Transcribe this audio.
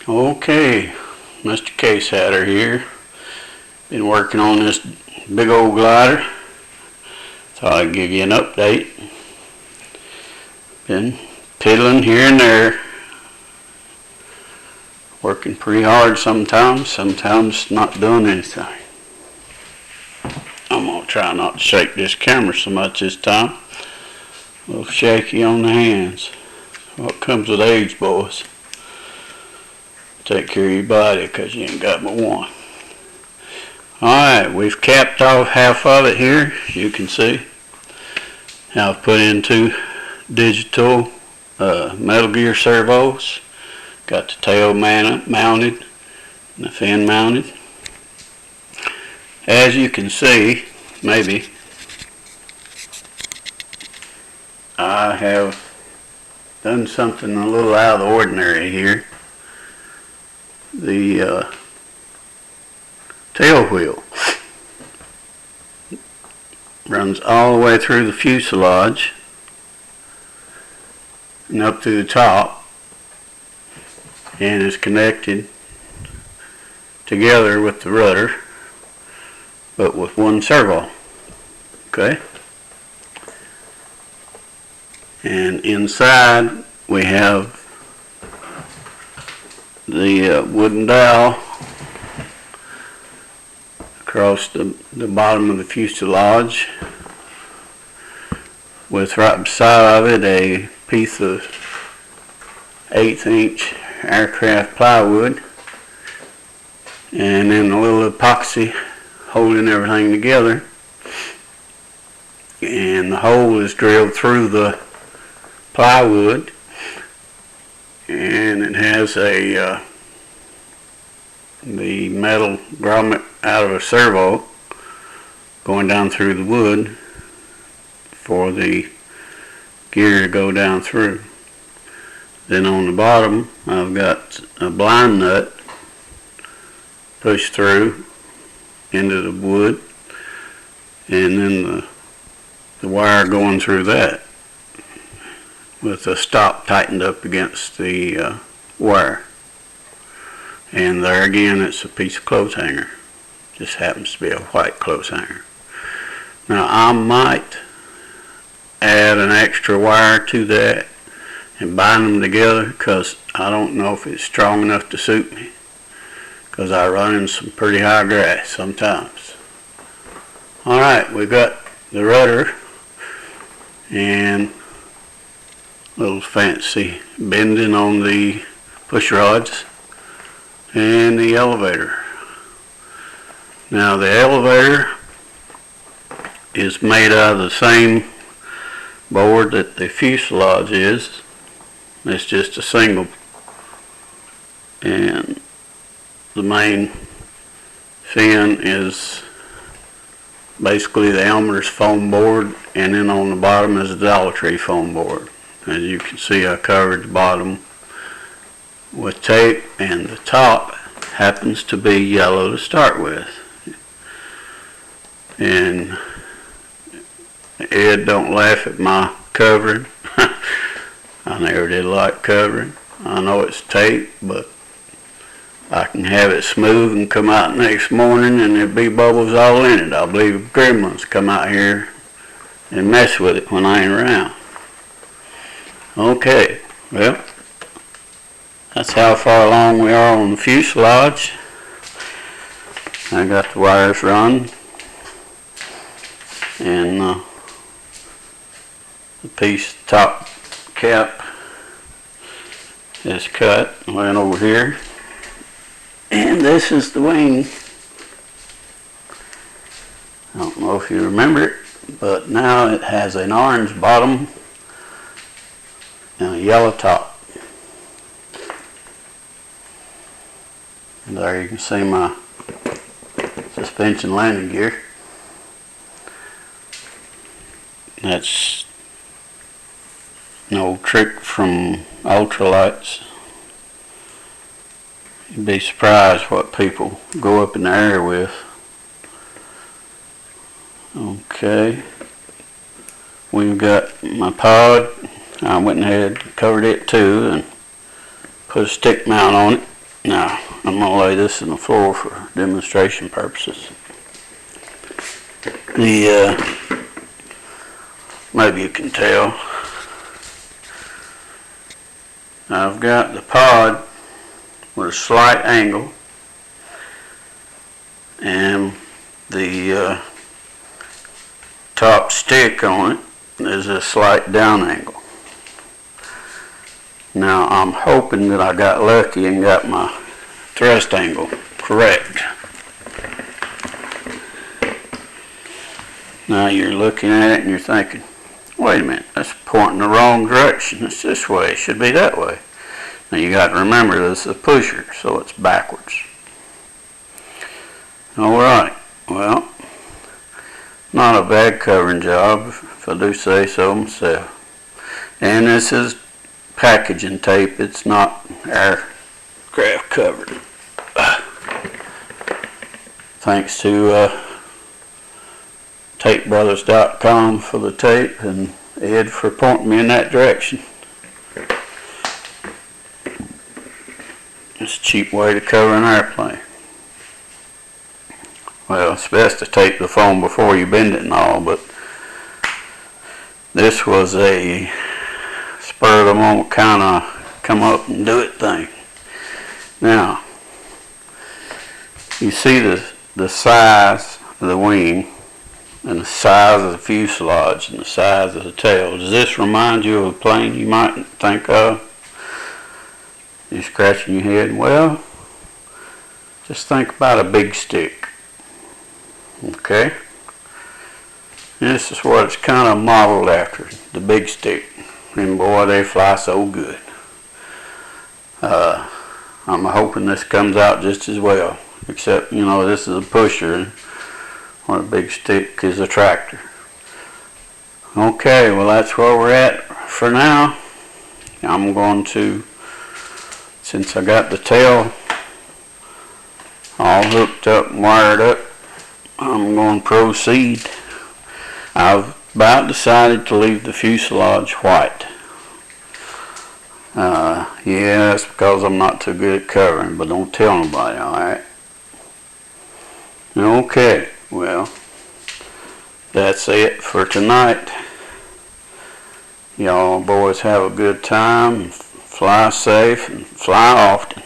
Okay, Mr. Case Hatter here. Been working on this big old glider. Thought I'd give you an update. Been piddling here and there. Working pretty hard sometimes not doing anything. I'm going to try not to shake this camera so much this time. A little shaky on the hands. What comes with age, boys? Take care of your body because you ain't got but one. Alright, we've capped off half of it here, as you can see. Now I've put in two digital Metal Gear servos. Got the tail mounted and the fin mounted. As you can see, maybe, I have done something a little out of the ordinary here. The tail wheel runs all the way through the fuselage and up to the top and is connected together with the rudder, but with one servo. Okay, and inside we have the wooden dowel across the bottom of the fuselage, with right beside of it a piece of 1/8 inch aircraft plywood, and then a little epoxy holding everything together, and the hole is drilled through the plywood, and it has the metal grommet out of a servo going down through the wood for the gear to go down through. Then on the bottom I've got a blind nut pushed through into the wood, and then the wire going through that with a stop tightened up against the wire. And there again, it's a piece of clothes hanger. Just happens to be a white clothes hanger. Now I might add an extra wire to that and bind them together, because I don't know if it's strong enough to suit me, because I run in some pretty high grass sometimes. Alright, we've got the rudder and little fancy bending on the push rods and the elevator. Now the elevator is made out of the same board that the fuselage is. It's just a single, and the main fin is basically the Elmer's foam board, and then on the bottom is the Dollar Tree foam board. As you can see, I covered the bottom with tape, and the top happens to be yellow to start with. And Ed, don't laugh at my covering. I never did like covering. I know it's tape, but I can have it smooth and come out next morning and there'll be bubbles all in it. I believe gremlins come out here and mess with it when I ain't around. Okay, well, that's how far along we are on the fuselage. I got the wires run, and the piece top cap is cut, went over here, and this is the wing. I don't know if you remember it, but now it has an orange bottom and a yellow top. And there you can see my suspension landing gear. That's an old trick from ultralights. You'd be surprised what people go up in the air with. Okay, we've got my pod. I went ahead and covered it too and put a stick mount on it, Now, I'm going to lay this on the floor for demonstration purposes. Maybe you can tell, I've got the pod with a slight angle, and the top stick on it is a slight down angle. Now I'm hoping that I got lucky and got my thrust angle correct. Now you're looking at it and you're thinking, wait a minute, that's pointing the wrong direction. It's this way, it should be that way. Now you got to remember this is a pusher, so it's backwards. Alright, well, not a bad covering job, if I do say so myself. And this is packaging tape, it's not aircraft covered. Thanks to tapebrothers.com for the tape, and Ed for pointing me in that direction. It's a cheap way to cover an airplane. Well, it's best to tape the foam before you bend it and all, but this was a spur of the moment kind of come up and do it thing. Now, you see the size of the wing and the size of the fuselage and the size of the tail. Does this remind you of a plane you might think of? You're scratching your head. Well, just think about a big stick. Okay? This is what it's kind of modeled after, the big stick. And boy, they fly so good. I'm hoping this comes out just as well. Except, you know, this is a pusher, or a big stick is a tractor. Okay, well that's where we're at for now. I'm going to, since I got the tail all hooked up and wired up, I'm going to proceed. I've about decided to leave the fuselage white. Yeah, that's because I'm not too good at covering, but don't tell nobody, alright? Okay, well, that's it for tonight. Y'all boys have a good time, fly safe, and fly often.